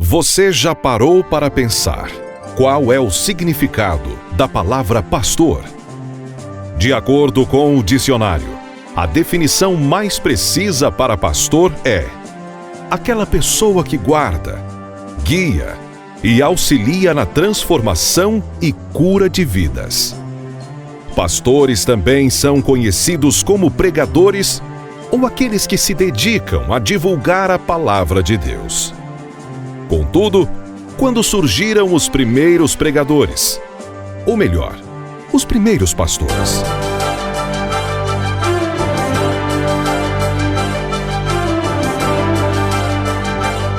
Você já parou para pensar qual é o significado da palavra pastor? De acordo com o dicionário, a definição mais precisa para pastor é aquela pessoa que guarda, guia e auxilia na transformação e cura de vidas. Pastores também são conhecidos como pregadores ou aqueles que se dedicam a divulgar a palavra de Deus. Contudo, quando surgiram os primeiros pregadores, ou melhor, os primeiros pastores?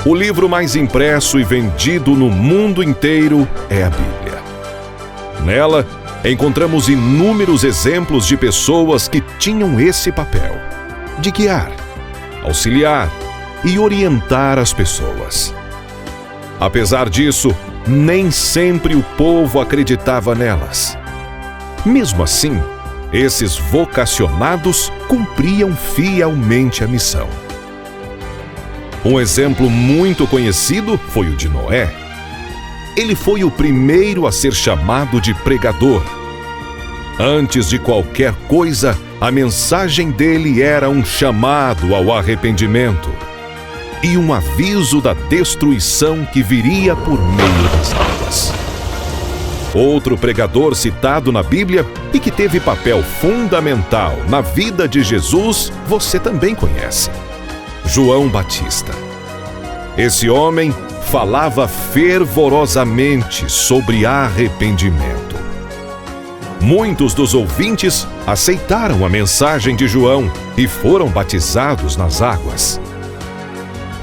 O livro mais impresso e vendido no mundo inteiro é a Bíblia. Nela, encontramos inúmeros exemplos de pessoas que tinham esse papel de guiar, auxiliar e orientar as pessoas. Apesar disso, nem sempre o povo acreditava nelas. Mesmo assim, esses vocacionados cumpriam fielmente a missão. Um exemplo muito conhecido foi o de Noé. Ele foi o primeiro a ser chamado de pregador. Antes de qualquer coisa, a mensagem dele era um chamado ao arrependimento e um aviso da destruição que viria por meio das águas. Outro pregador citado na Bíblia e que teve papel fundamental na vida de Jesus, você também conhece: João Batista. Esse homem falava fervorosamente sobre arrependimento. Muitos dos ouvintes aceitaram a mensagem de João e foram batizados nas águas.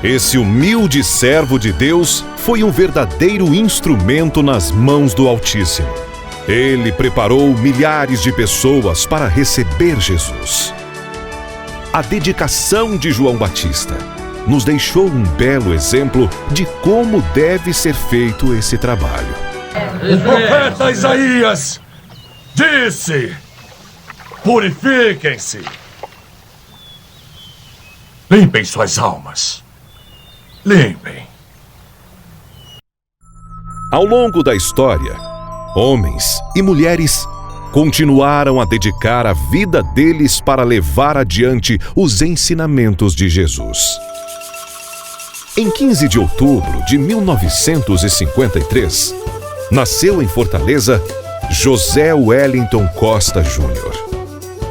Esse humilde servo de Deus foi um verdadeiro instrumento nas mãos do Altíssimo. Ele preparou milhares de pessoas para receber Jesus. A dedicação de João Batista nos deixou um belo exemplo de como deve ser feito esse trabalho. O profeta Isaías disse: purifiquem-se, limpem suas almas, limpem. Ao longo da história, homens e mulheres continuaram a dedicar a vida deles para levar adiante os ensinamentos de Jesus. Em 15 de outubro de 1953, nasceu em Fortaleza José Wellington Costa Júnior,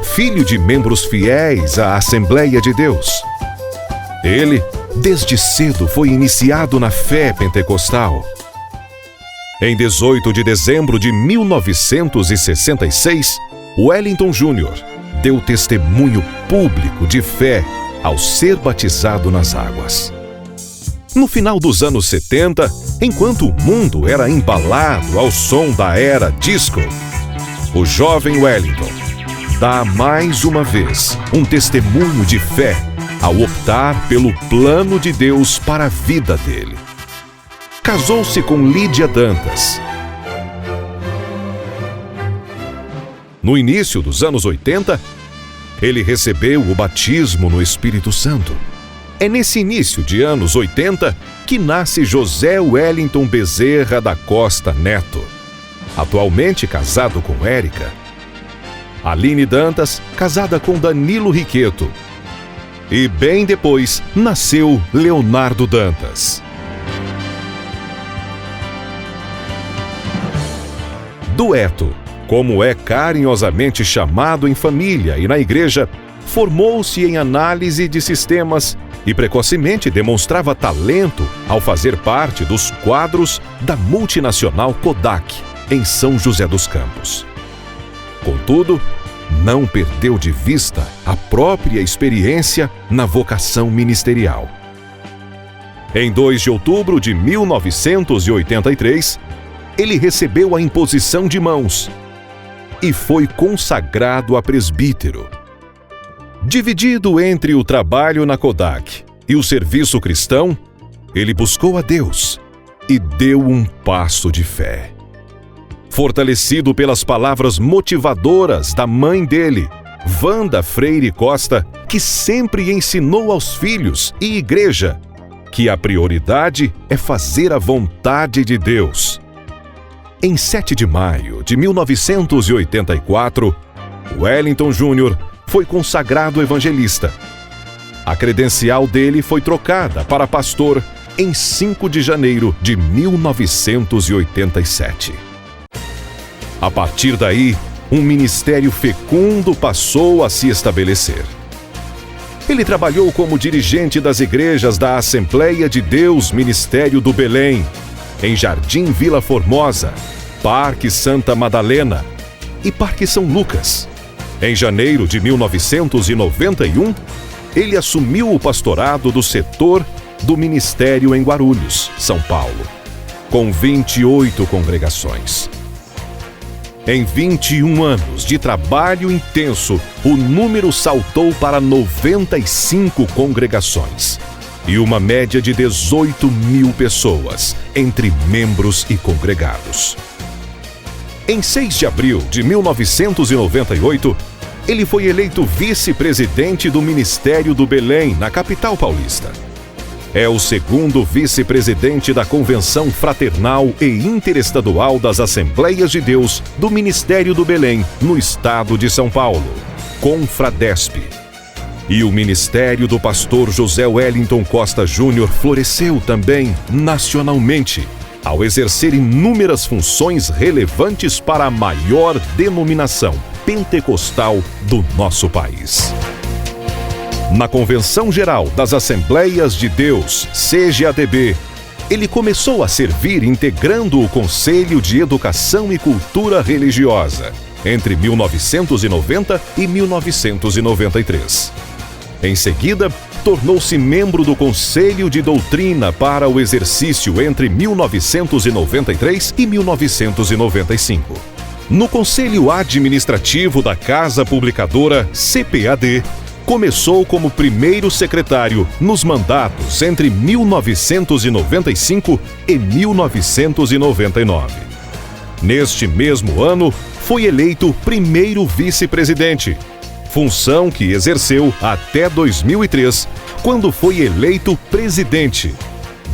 filho de membros fiéis à Assembleia de Deus. Ele, desde cedo, foi iniciado na fé pentecostal. Em 18 de dezembro de 1966, Wellington Júnior deu testemunho público de fé ao ser batizado nas águas. No final dos anos 70, enquanto o mundo era embalado ao som da era disco, o jovem Wellington dá mais uma vez um testemunho de fé ao optar pelo plano de Deus para a vida dele. Casou-se com Lídia Dantas. No início dos anos 80, ele recebeu o batismo no Espírito Santo. É nesse início de anos 80 que nasce José Wellington Bezerra da Costa Neto, atualmente casado com Érica. Aline Dantas, casada com Danilo Riqueto. E bem depois nasceu Leonardo Dantas. Dueto, como é carinhosamente chamado em família e na igreja, formou-se em análise de sistemas e precocemente demonstrava talento ao fazer parte dos quadros da multinacional Kodak, em São José dos Campos. Contudo, não perdeu de vista a própria experiência na vocação ministerial. Em 2 de outubro de 1983, ele recebeu a imposição de mãos e foi consagrado a presbítero. Dividido entre o trabalho na Kodak e o serviço cristão, ele buscou a Deus e deu um passo de fé. Fortalecido pelas palavras motivadoras da mãe dele, Wanda Freire Costa, que sempre ensinou aos filhos e igreja que a prioridade é fazer a vontade de Deus. Em 7 de maio de 1984, Wellington Júnior foi consagrado evangelista. A credencial dele foi trocada para pastor em 5 de janeiro de 1987. A partir daí, um ministério fecundo passou a se estabelecer. Ele trabalhou como dirigente das igrejas da Assembleia de Deus Ministério do Belém, em Jardim Vila Formosa, Parque Santa Madalena e Parque São Lucas. Em janeiro de 1991, ele assumiu o pastorado do setor do ministério em Guarulhos, São Paulo, com 28 congregações. Em 21 anos de trabalho intenso, o número saltou para 95 congregações e uma média de 18.000 pessoas entre membros e congregados. Em 6 de abril de 1998, ele foi eleito vice-presidente do Ministério do Belém, na capital paulista. É o segundo vice-presidente da Convenção Fraternal e Interestadual das Assembleias de Deus do Ministério do Belém, no estado de São Paulo, Confradesp. E o ministério do pastor José Wellington Costa Júnior floresceu também nacionalmente, ao exercer inúmeras funções relevantes para a maior denominação pentecostal do nosso país. Na Convenção Geral das Assembleias de Deus, CGADB, ele começou a servir integrando o Conselho de Educação e Cultura Religiosa, entre 1990 e 1993. Em seguida, tornou-se membro do Conselho de Doutrina para o exercício entre 1993 e 1995. No Conselho Administrativo da Casa Publicadora CPAD, começou como primeiro secretário nos mandatos entre 1995 e 1999. Neste mesmo ano, foi eleito primeiro vice-presidente, função que exerceu até 2003, quando foi eleito presidente.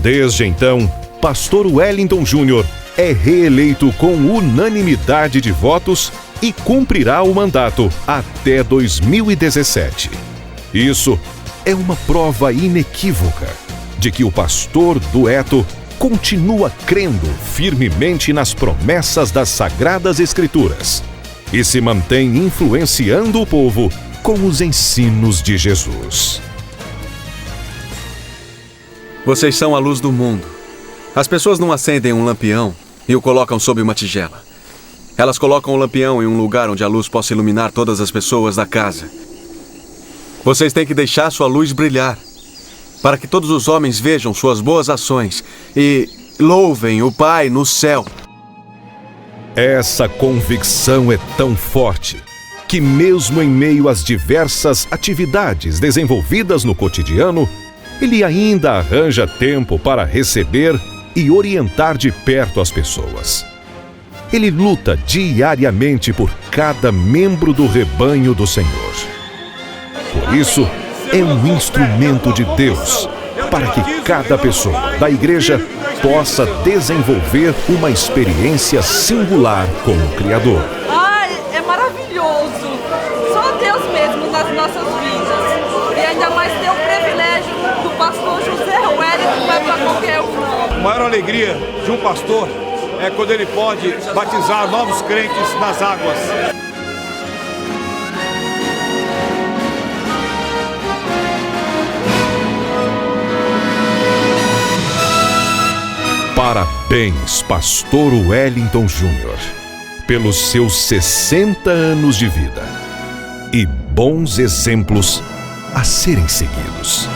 Desde então, pastor Wellington Júnior é reeleito com unanimidade de votos e cumprirá o mandato até 2017. Isso é uma prova inequívoca de que o pastor Dueto continua crendo firmemente nas promessas das Sagradas Escrituras e se mantém influenciando o povo com os ensinos de Jesus. Vocês são a luz do mundo. As pessoas não acendem um lampião e o colocam sob uma tigela. Elas colocam o lampião em um lugar onde a luz possa iluminar todas as pessoas da casa. Vocês têm que deixar sua luz brilhar, para que todos os homens vejam suas boas ações e louvem o Pai no céu. Essa convicção é tão forte que, mesmo em meio às diversas atividades desenvolvidas no cotidiano, ele ainda arranja tempo para receber e orientar de perto as pessoas. Ele luta diariamente por cada membro do rebanho do Senhor. Por isso, é um instrumento de Deus para que cada pessoa da igreja possa desenvolver uma experiência singular com o Criador. Ai, é maravilhoso! Só Deus mesmo nas nossas vidas. E ainda mais ter o privilégio do pastor José Wellington, que vai para qualquer um. A maior alegria de um pastor é quando ele pode batizar novos crentes nas águas. Parabéns, pastor Wellington Júnior, pelos seus 60 anos de vida e bons exemplos a serem seguidos.